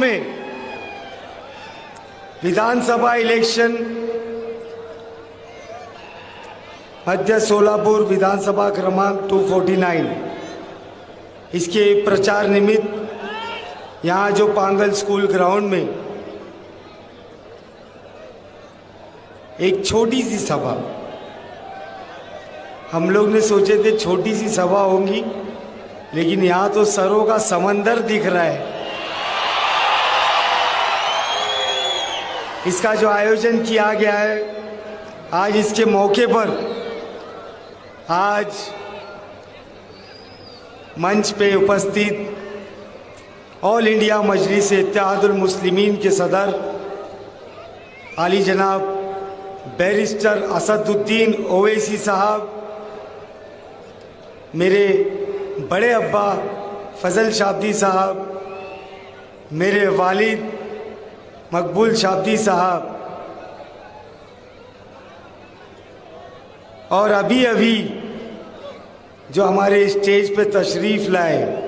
में विधानसभा इलेक्शन मध्य सोलापुर विधानसभा क्रमांक 249 इसके प्रचार निमित्त यहाँ जो पांगल स्कूल ग्राउंड में एक छोटी सी सभा, हम लोग ने सोचे थे छोटी सी सभा होगी, लेकिन यहाँ तो सरों का समंदर दिख रहा है। इसका जो आयोजन किया गया है आज, इसके मौके पर आज मंच पे उपस्थित ऑल इंडिया मजलिस इत्तेहादुल मुस्लिमीन के सदर आली जनाब बैरिस्टर असदुद्दीन ओवैसी साहब, मेरे बड़े अब्बा फजल शाब्दी साहब, मेरे वालिद मकबूल शाब्दी साहब, और अभी अभी जो हमारे स्टेज पे तशरीफ लाए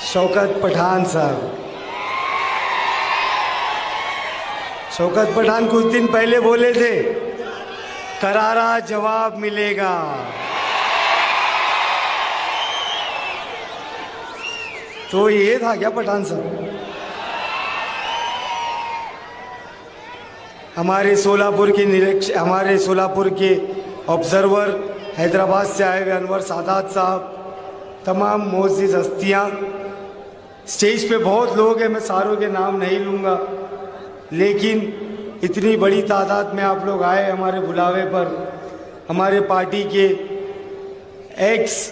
शौकत पठान साहब। शौकत पठान कुछ दिन पहले बोले थे करारा जवाब मिलेगा। तो ये था क्या पठान साहब? हमारे सोलापुर के ऑब्जर्वर हैदराबाद से आए हुए अनवर सादात साहब, तमाम मोअज़्ज़िज़ हस्तियाँ, स्टेज पे बहुत लोग हैं, मैं सारों के नाम नहीं लूँगा, लेकिन इतनी बड़ी तादाद में आप लोग आए हमारे बुलावे पर। हमारे पार्टी के एक्स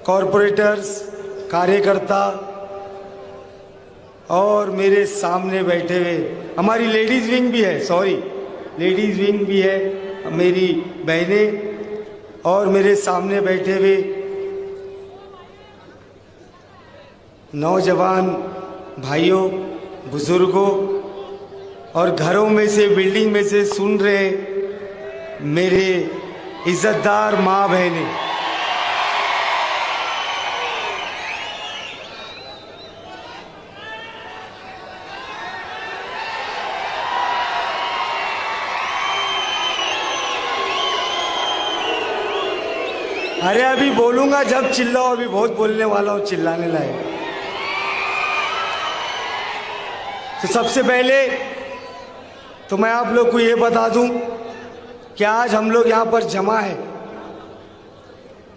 कॉरपोरेटर्स, कार्यकर्ता और मेरे सामने बैठे हुए हमारी लेडीज़ विंग भी है, लेडीज़ विंग भी है, मेरी बहनें, और मेरे सामने बैठे हुए नौजवान भाइयों, बुज़ुर्गों, और घरों में से, बिल्डिंग में से सुन रहे मेरे इज़्ज़तदार माँ बहनें, अरे अभी बोलूंगा जब चिल्लाओ, अभी बहुत बोलने वाला हूँ, चिल्लाने लायक। तो सबसे पहले तो मैं आप लोग को ये बता दूं कि आज हम लोग यहाँ पर जमा है,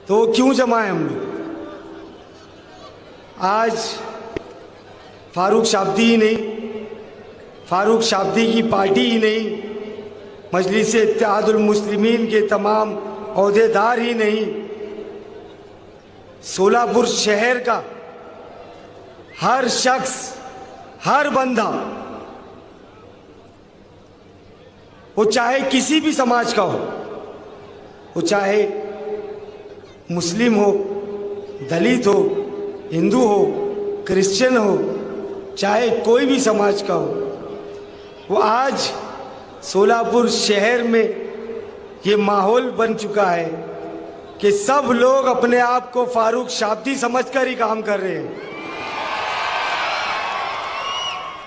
तो क्यों जमा है हम लोग? आज फारूक शाब्दी ही नहीं, फारूक शाब्दी की पार्टी ही नहीं, मजलिस इत्तेहादुल मुस्लिमीन के तमाम ओहदेदार ही नहीं, सोलापुर शहर का हर शख्स, हर बंदा, वो चाहे किसी भी समाज का हो, वो चाहे मुस्लिम हो, दलित हो, हिंदू हो, क्रिश्चियन हो, चाहे कोई भी समाज का हो, वो आज सोलापुर शहर में ये माहौल बन चुका है कि सब लोग अपने आप को फारूक शाब्दी समझकर ही काम कर रहे हैं।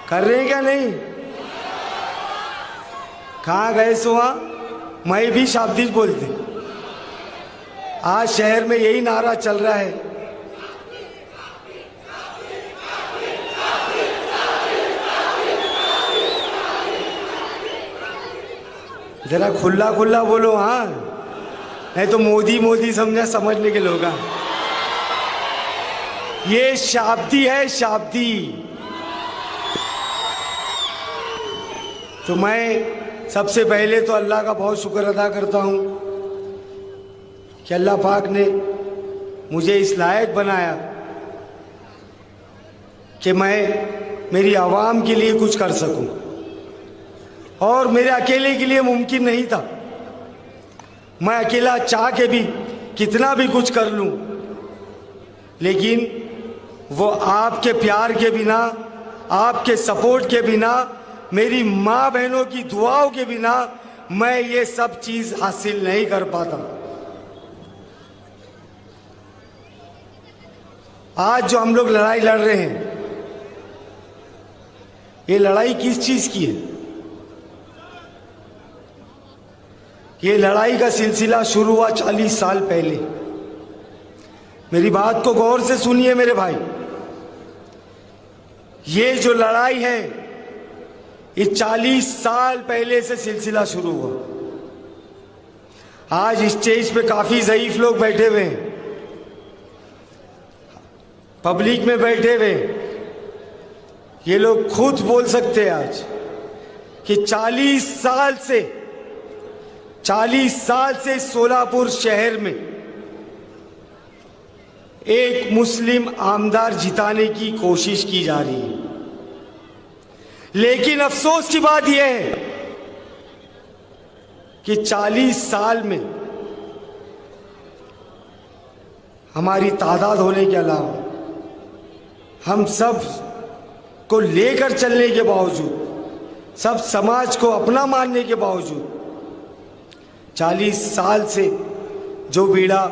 कर रहे हैं क्या नहीं? कहाँ गए सुहा? मैं भी शाब्दी बोलते। आज शहर में यही नारा चल रहा है। जरा खुला खुला बोलो, हाँ, नहीं तो मोदी मोदी समझने के लोग। ये शाब्दी है, शाब्दी। तो मैं सबसे पहले तो अल्लाह का बहुत शुक्र अदा करता हूँ कि अल्लाह पाक ने मुझे इस लायक बनाया कि मैं मेरी आवाम के लिए कुछ कर सकूं, और मेरे अकेले के लिए मुमकिन नहीं था। मैं अकेला चाह के भी कितना भी कुछ कर लूं, लेकिन वो आपके प्यार के बिना, आपके सपोर्ट के बिना, मेरी माँ बहनों की दुआओं के बिना मैं ये सब चीज़ हासिल नहीं कर पाता। आज जो हम लोग लड़ाई लड़ रहे हैं, ये लड़ाई किस चीज की है? ये लड़ाई का सिलसिला शुरू हुआ 40 साल पहले। मेरी बात को गौर से सुनिए मेरे भाई। ये जो लड़ाई है, ये 40 साल पहले से सिलसिला शुरू हुआ। आज स्टेज पे काफी ज़ईफ लोग बैठे हुए हैं, पब्लिक में बैठे हुए। ये लोग खुद बोल सकते हैं आज कि 40 साल से सोलापुर शहर में एक मुस्लिम आमदार जिताने की कोशिश की जा रही है। लेकिन अफसोस की बात यह है कि 40 साल में हमारी तादाद होने के अलावा हम सब को लेकर चलने के बावजूद, सब समाज को अपना मानने के बावजूद 40 साल से जो बीड़ा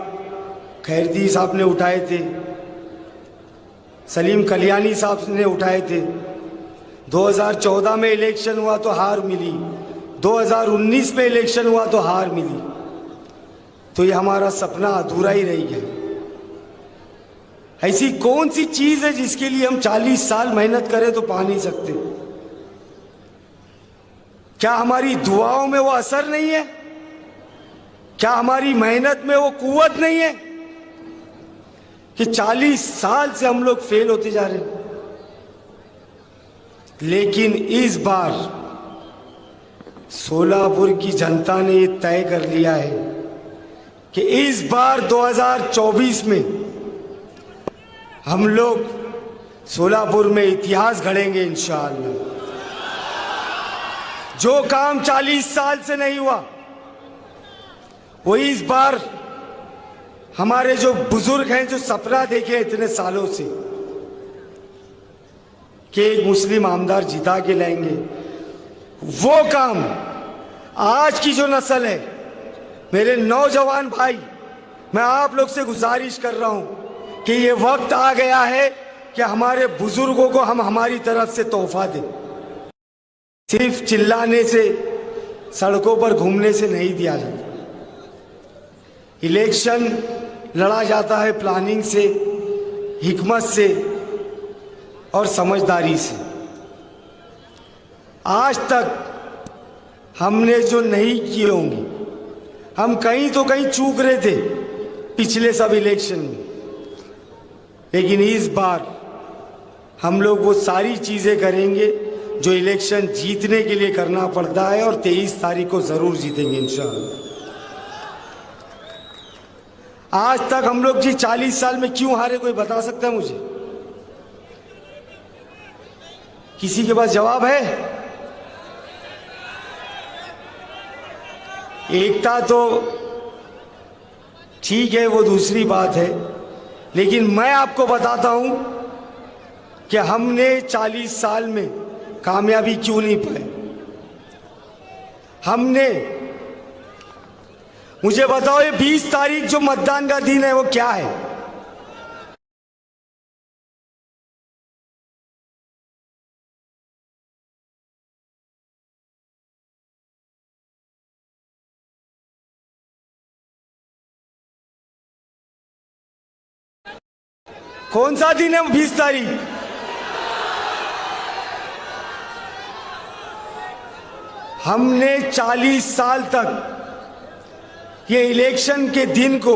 खैरदी साहब ने उठाए थे, सलीम कल्याणी साहब ने उठाए थे, 2014 में इलेक्शन हुआ तो हार मिली, 2019 में इलेक्शन हुआ तो हार मिली, तो ये हमारा सपना अधूरा ही रह गया। ऐसी कौन सी चीज है जिसके लिए हम 40 साल मेहनत करें तो पा नहीं सकते? क्या हमारी दुआओं में वो असर नहीं है? क्या हमारी मेहनत में वो कुव्वत नहीं है कि 40 साल से हम लोग फेल होते जा रहे हैं? लेकिन इस बार सोलापुर की जनता ने ये तय कर लिया है कि इस बार 2024 में हम लोग सोलापुर में इतिहास गढ़ेंगे इंशाअल्लाह। जो काम 40 साल से नहीं हुआ, वो इस बार हमारे जो बुजुर्ग हैं, जो सपना देखे इतने सालों से कि एक मुस्लिम आमदार जिता के लाएंगे, वो काम आज की जो नस्ल है, मेरे नौजवान भाई, मैं आप लोग से गुजारिश कर रहा हूं कि ये वक्त आ गया है कि हमारे बुजुर्गों को हम हमारी तरफ से तोहफा दें। सिर्फ चिल्लाने से, सड़कों पर घूमने से नहीं दिया जाता। इलेक्शन लड़ा जाता है प्लानिंग से, हिकमत से और समझदारी से। आज तक हमने जो नहीं किए होंगे, हम कहीं तो कहीं चूक रहे थे पिछले सब इलेक्शन में, लेकिन इस बार हम लोग वो सारी चीजें करेंगे जो इलेक्शन जीतने के लिए करना पड़ता है, और 23 तारीख को जरूर जीतेंगे इंशाअल्लाह। आज तक हम लोग जी 40 साल में क्यों हारे, कोई बता सकता है मुझे? किसी के पास जवाब है? एकता तो ठीक है, वो दूसरी बात है, लेकिन मैं आपको बताता हूं कि हमने 40 साल में कामयाबी क्यों नहीं पाई। हमने, मुझे बताओ, ये 20 तारीख जो मतदान का दिन है वो क्या है? कौन सा दिन है 20 तारीख? हमने 40 साल तक ये इलेक्शन के दिन को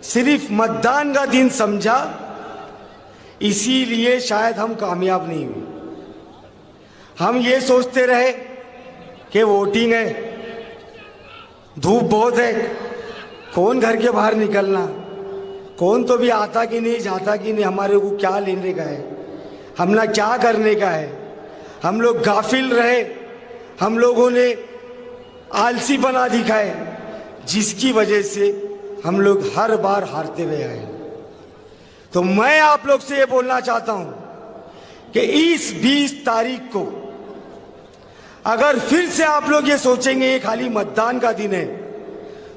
सिर्फ मतदान का दिन समझा, इसीलिए शायद हम कामयाब नहीं हुए। हम ये सोचते रहे कि वोटिंग है, धूप बहुत है, कौन घर के बाहर निकलना, कौन तो भी आता कि नहीं, जाता कि नहीं, हमारे को क्या लेने का है, हमने क्या करने का है। हम लोग गाफिल रहे, हम लोगों ने आलसी बना दिखाए, जिसकी वजह से हम लोग हर बार हारते हुए आए। तो मैं आप लोग से ये बोलना चाहता हूं कि इस 20 तारीख को अगर फिर से आप लोग ये सोचेंगे ये खाली मतदान का दिन है,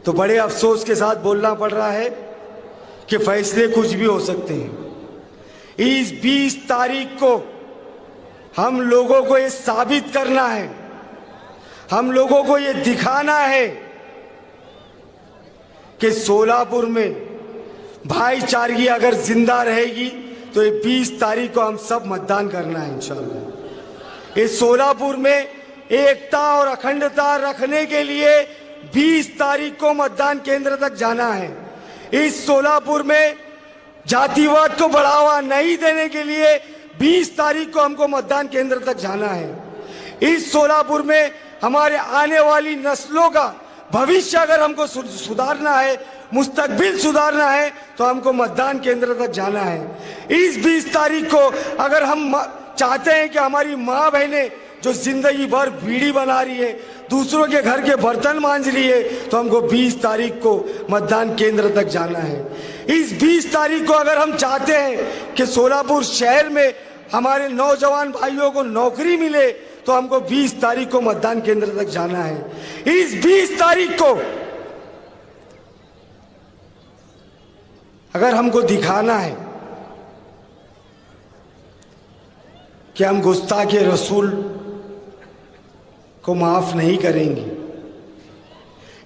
तो बड़े अफसोस के साथ बोलना पड़ रहा है कि फैसले कुछ भी हो सकते हैं। इस 20 तारीख को हम लोगों को ये साबित करना है, हम लोगों को ये दिखाना है कि सोलापुर में भाईचारगी अगर जिंदा रहेगी तो ये 20 तारीख को हम सब मतदान करना है इंशाअल्लाह। इस सोलापुर में एकता और अखंडता रखने के लिए 20 तारीख को मतदान केंद्र तक जाना है। इस सोलापुर में जातिवाद को बढ़ावा नहीं देने के लिए 20 तारीख को हमको मतदान केंद्र तक जाना है। इस सोलापुर में हमारे आने वाली नस्लों का भविष्य अगर हमको सुधारना है, मुस्तकबिल सुधारना है, तो हमको मतदान केंद्र तक जाना है। इस 20 तारीख को अगर हम चाहते हैं कि हमारी माँ बहनें जो जिंदगी भर बीड़ी बना रही है, दूसरों के घर के बर्तन मांज रही है, तो हमको 20 तारीख को मतदान केंद्र तक जाना है। इस 20 तारीख को अगर हम चाहते हैं कि सोलापुर शहर में हमारे नौजवान भाइयों को नौकरी मिले, तो हमको 20 तारीख को मतदान केंद्र तक जाना है। इस 20 तारीख को अगर हमको दिखाना है कि हम गुस्ताखे रसूल को माफ नहीं करेंगे,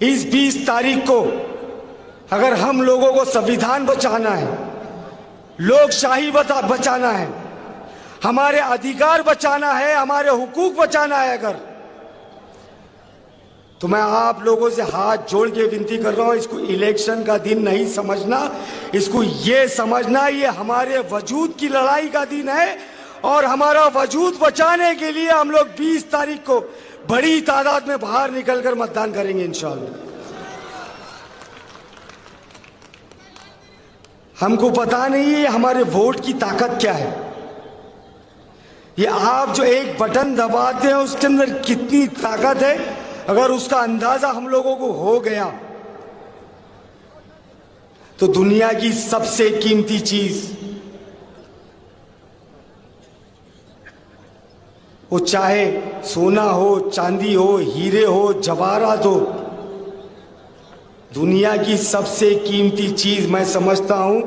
इस 20 तारीख को अगर हम लोगों को संविधान बचाना है, लोकशाही बचाना है, हमारे अधिकार बचाना है, हमारे हुकूक बचाना है अगर, तो मैं आप लोगों से हाथ जोड़ के विनती कर रहा हूं, इसको इलेक्शन का दिन नहीं समझना, इसको ये समझना ये हमारे वजूद की लड़ाई का दिन है। और हमारा वजूद बचाने के लिए हम लोग 20 तारीख को बड़ी तादाद में बाहर निकलकर मतदान करेंगे इंशाअल्लाह। हमको पता नहीं है हमारे वोट की ताकत क्या है। ये आप जो एक बटन दबाते हैं उसके अंदर कितनी ताकत है, अगर उसका अंदाजा हम लोगों को हो गया तो दुनिया की सबसे कीमती चीज, वो चाहे सोना हो, चांदी हो, हीरे हो, जवाहरात हो, दुनिया की सबसे कीमती चीज मैं समझता हूं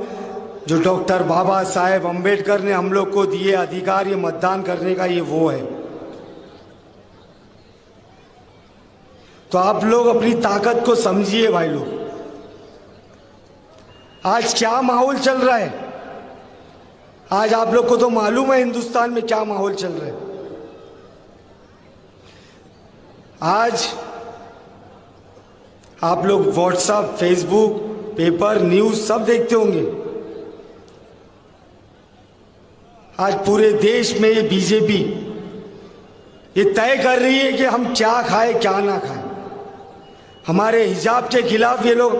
जो डॉक्टर बाबा साहेब अंबेडकर ने हम लोग को दिए अधिकार, ये मतदान करने का, ये वो है। तो आप लोग अपनी ताकत को समझिए भाई लोग। आज क्या माहौल चल रहा है, आज आप लोग को तो मालूम है हिंदुस्तान में क्या माहौल चल रहा है। आज आप लोग व्हाट्सएप, फेसबुक, पेपर, न्यूज सब देखते होंगे। आज पूरे देश में ये बीजेपी ये तय कर रही है कि हम क्या खाएं क्या ना खाएं। हमारे हिजाब के खिलाफ ये लोग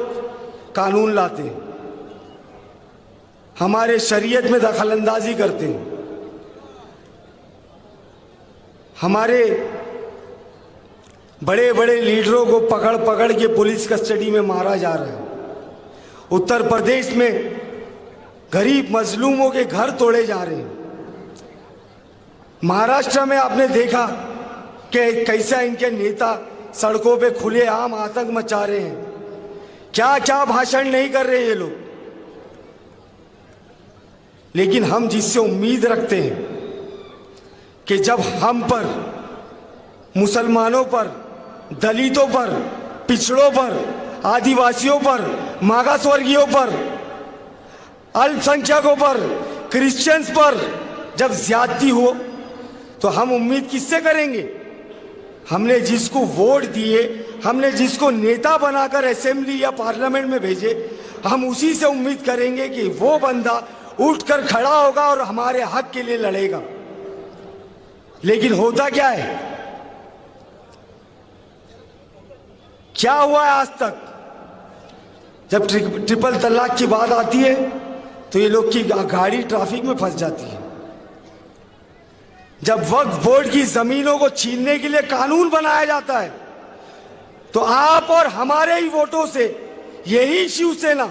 कानून लाते हैं, हमारे शरीयत में दखलंदाजी करते हैं, हमारे बड़े बड़े लीडरों को पकड़ पकड़ के पुलिस कस्टडी में मारा जा रहा है। उत्तर प्रदेश में गरीब मजलूमों के घर तोड़े जा रहे हैं। महाराष्ट्र में आपने देखा कि कैसा इनके नेता सड़कों पे खुलेआम आतंक मचा रहे हैं, क्या क्या भाषण नहीं कर रहे ये लोग। लेकिन हम जिससे उम्मीद रखते हैं कि जब हम पर, मुसलमानों पर, दलितों पर, पिछड़ों पर, आदिवासियों पर, मागासवर्गीयों पर, अल्पसंख्यकों पर, क्रिश्चियंस पर जब ज्यादती हो तो हम उम्मीद किससे करेंगे? हमने जिसको वोट दिए, हमने जिसको नेता बनाकर असेंबली या पार्लियामेंट में भेजे, हम उसी से उम्मीद करेंगे कि वो बंदा उठकर खड़ा होगा और हमारे हक के लिए लड़ेगा। लेकिन होता क्या है, क्या हुआ है आज तक? जब ट्रिपल तलाक की बात आती है तो ये लोग की गाड़ी ट्रैफिक में फंस जाती है। जब वक्फ बोर्ड की जमीनों को छीनने के लिए कानून बनाया जाता है तो आप और हमारे ही वोटों से यही शिवसेना,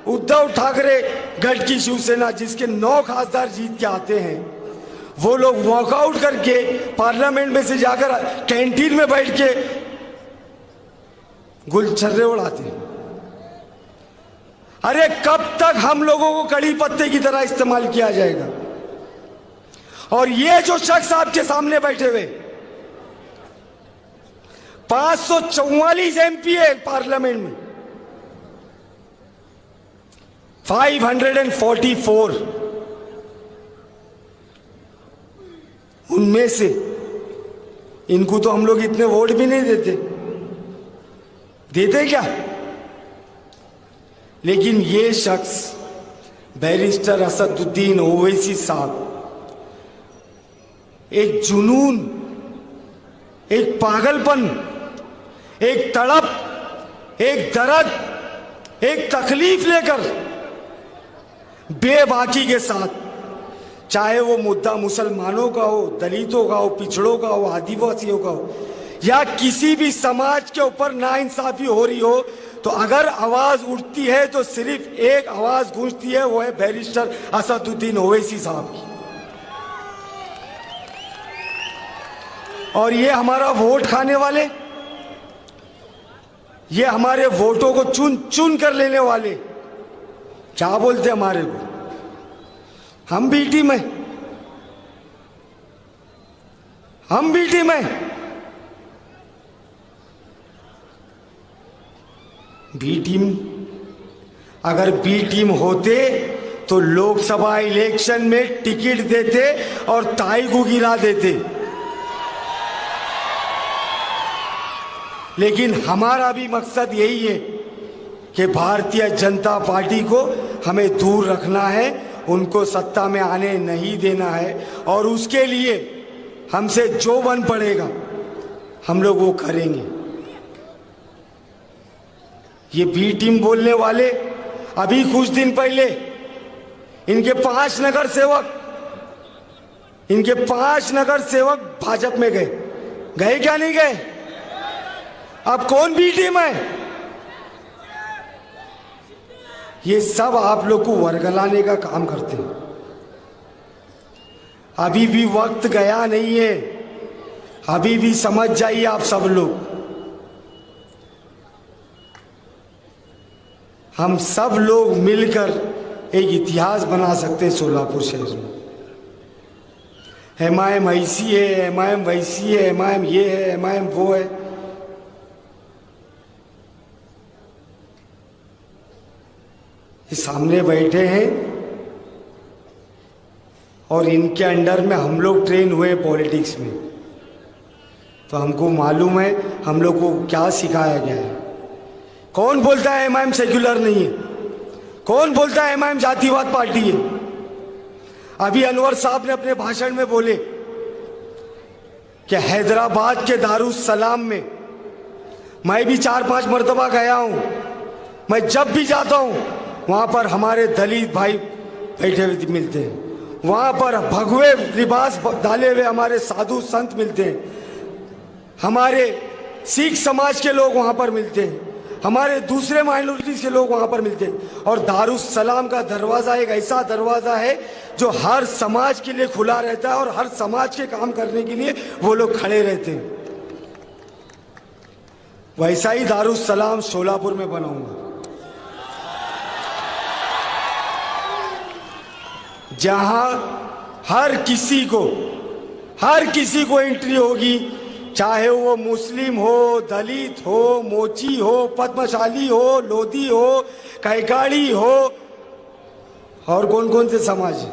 उद्धव ठाकरे गढ़ की शिवसेना जिसके 9 खासदार जीत के आते हैं, वो लोग वॉकआउट करके पार्लियामेंट में से जाकर कैंटीन में बैठ के गुलछर्रे उड़ाते हैं। अरे कब तक हम लोगों को कड़ी पत्ते की तरह इस्तेमाल किया जाएगा? और ये जो शख्स आपके सामने बैठे हुए 544 एमपी है पार्लियामेंट में, 544, उनमें से इनको तो हम लोग इतने वोट भी नहीं देते, देते क्या? लेकिन ये शख्स बैरिस्टर असदुद्दीन ओवैसी साहब एक जुनून, एक पागलपन, एक तड़प, एक दर्द, एक तकलीफ लेकर बेबाकी के साथ, चाहे वो मुद्दा मुसलमानों का हो, दलितों का हो, पिछड़ों का हो, आदिवासियों का हो, या किसी भी समाज के ऊपर नाइंसाफी हो रही हो, तो अगर आवाज उठती है तो सिर्फ एक आवाज गूंजती है, वो है बैरिस्टर असदुद्दीन ओवैसी साहब की। और ये हमारा वोट खाने वाले, ये हमारे वोटों को चुन चुन कर लेने वाले क्या बोलते हमारे को, हम बी टीम है, हम बी टीम है। बी टीम, अगर बी टीम होते तो लोकसभा इलेक्शन में टिकट देते और ताई को गिरा देते। लेकिन हमारा भी मकसद यही है कि भारतीय जनता पार्टी को हमें दूर रखना है, उनको सत्ता में आने नहीं देना है, और उसके लिए हमसे जो बन पड़ेगा हम लोग वो करेंगे। ये बी टीम बोलने वाले अभी कुछ दिन पहले इनके 5 नगर सेवक भाजपा में गए, गए क्या नहीं गए? अब कौन बी टीम है? ये सब आप लोग को वर्गलाने का काम करते हैं। अभी भी वक्त गया नहीं है, अभी भी समझ जाइए आप सब लोग। हम सब लोग मिलकर एक इतिहास बना सकते हैं सोलापुर शहर में। एमआईएम ऐसी है, एमआईएम वैसी है, एमआईएम ये है, एमआईएम वो है। ये सामने बैठे हैं और इनके अंडर में हम लोग ट्रेन हुए पॉलिटिक्स में, तो हमको मालूम है हम लोग को क्या सिखाया गया है। कौन बोलता है एमआईएम सेक्युलर नहीं है? कौन बोलता है एमआईएम जातिवाद पार्टी है? अभी अनवर साहब ने अपने भाषण में बोले कि हैदराबाद के दारुस्सलाम में मैं भी 4-5 मरतबा गया हूं, मैं जब भी जाता हूं वहां पर हमारे दलित भाई बैठे हुए मिलते हैं, वहां पर भगवे लिबास डाले हुए हमारे साधु संत मिलते हैं, हमारे सिख समाज के लोग वहां पर मिलते हैं, हमारे दूसरे माइनॉरिटीज के लोग वहां पर मिलते हैं। और दारुस्सलाम का दरवाजा एक ऐसा दरवाजा है जो हर समाज के लिए खुला रहता है और हर समाज के काम करने के लिए वो लोग खड़े रहते हैं। वैसा ही दारुस्सलाम सोलापुर में बनाऊंगा, जहां हर किसी को एंट्री होगी, चाहे वो मुस्लिम हो, दलित हो, मोची हो, पद्मशाली हो, लोधी हो, कैकाड़ी हो, और कौन कौन से समाज,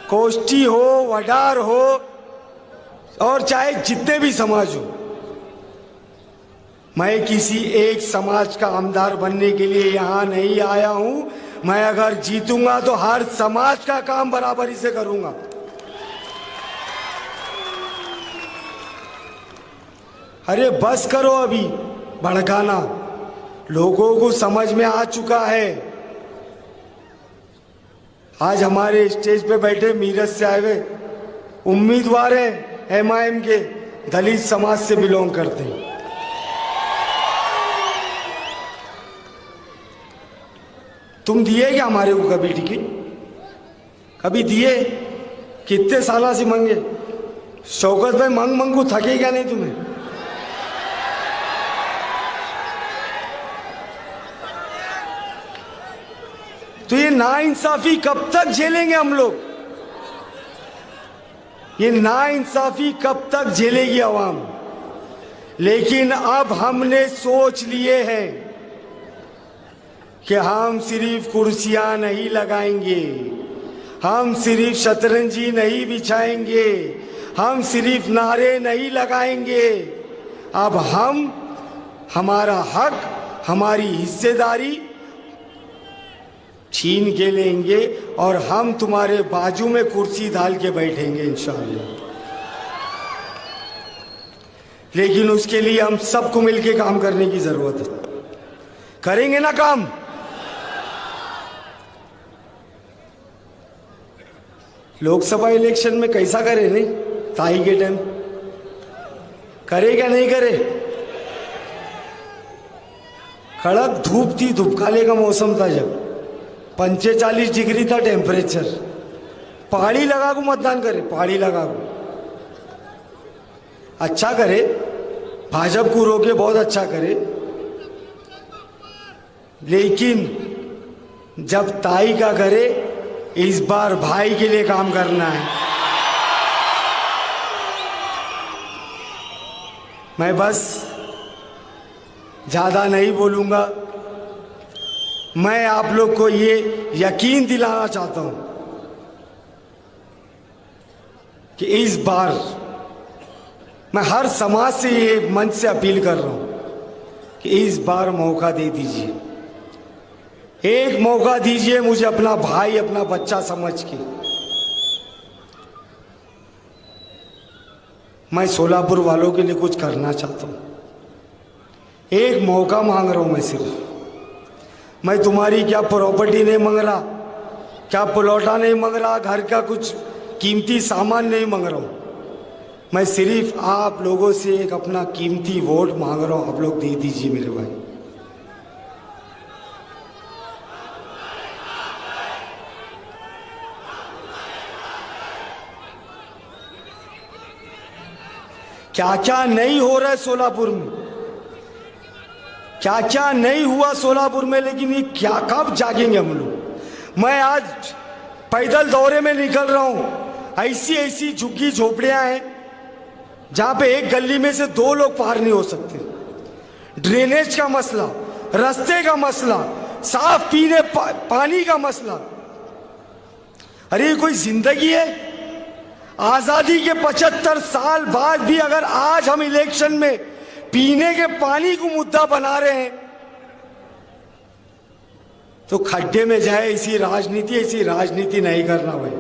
कोष्टी हो, वडार हो, और चाहे जितने भी समाज हो। मैं किसी एक समाज का आमदार बनने के लिए यहां नहीं आया हूं। मैं अगर जीतूंगा तो हर समाज का काम बराबरी से करूंगा। अरे बस करो अभी भड़काना, लोगों को समझ में आ चुका है। आज हमारे स्टेज पे बैठे मीरठ से आए हुए उम्मीदवार हैं, एमआईएम के, दलित समाज से बिलोंग करते हैं। तुम दिए क्या हमारे को कभी टिकट? कभी दिए? कितने साल से मांगे? शौकत भाई मांग को थके क्या नहीं तुम्हें? तो ये नाइंसाफी कब तक झेलेंगे हम लोग? ये नाइंसाफी कब तक झेलेगी आवाम? लेकिन अब हमने सोच लिए हैं कि हम सिर्फ कुर्सियां नहीं लगाएंगे, हम सिर्फ शतरंजी नहीं बिछाएंगे, हम सिर्फ नारे नहीं लगाएंगे। अब हम हमारा हक, हमारी हिस्सेदारी छीन के लेंगे और हम तुम्हारे बाजू में कुर्सी डाल के बैठेंगे इंशाअल्लाह। लेकिन उसके लिए हम सबको मिलकर काम करने की जरूरत है। करेंगे ना काम? लोकसभा इलेक्शन में कैसा करे नहीं? ताई के टाइम करे क्या नहीं करे? कड़क धूप थी, धूपकाले का मौसम था, जब 45 डिग्री था टेम्परेचर। पहाड़ी लगा को मतदान करे, पहाड़ी लगा को अच्छा करे, भाजपा को रोके बहुत अच्छा करे। लेकिन जब ताई का करे, इस बार भाई के लिए काम करना है। मैं बस ज्यादा नहीं बोलूंगा। मैं आप लोग को ये यकीन दिलाना चाहता हूं कि इस बार मैं हर समाज से ये मंच से अपील कर रहा हूं कि इस बार मौका दे दीजिए, एक मौका दीजिए मुझे, अपना भाई, अपना बच्चा समझ के। मैं सोलापुर वालों के लिए कुछ करना चाहता हूं। एक मौका मांग रहा हूं मैं सिर्फ। मैं तुम्हारी क्या प्रॉपर्टी नहीं मांग रहा, क्या प्लॉटा नहीं मांग रहा, घर का कुछ कीमती सामान नहीं मांग रहा हूं। मैं सिर्फ आप लोगों से एक अपना कीमती वोट मांग रहा हूं। आप लोग दे दीजिए मेरे भाई। क्या क्या नहीं हो रहा है सोलापुर में, क्या क्या नहीं हुआ सोलापुर में, लेकिन ये क्या कब जागेंगे हम लोग। मैं आज पैदल दौरे में निकल रहा हूं। ऐसी ऐसी झुग्गी झोपड़ियां हैं जहां पे एक गली में से 2 लोग पार नहीं हो सकते। ड्रेनेज का मसला, रास्ते का मसला, साफ पीने पानी का मसला। अरे ये कोई जिंदगी है? आजादी के 75 साल बाद भी अगर आज हम इलेक्शन में पीने के पानी को मुद्दा बना रहे हैं तो खड्डे में जाए। ऐसी राजनीति नहीं करना भाई।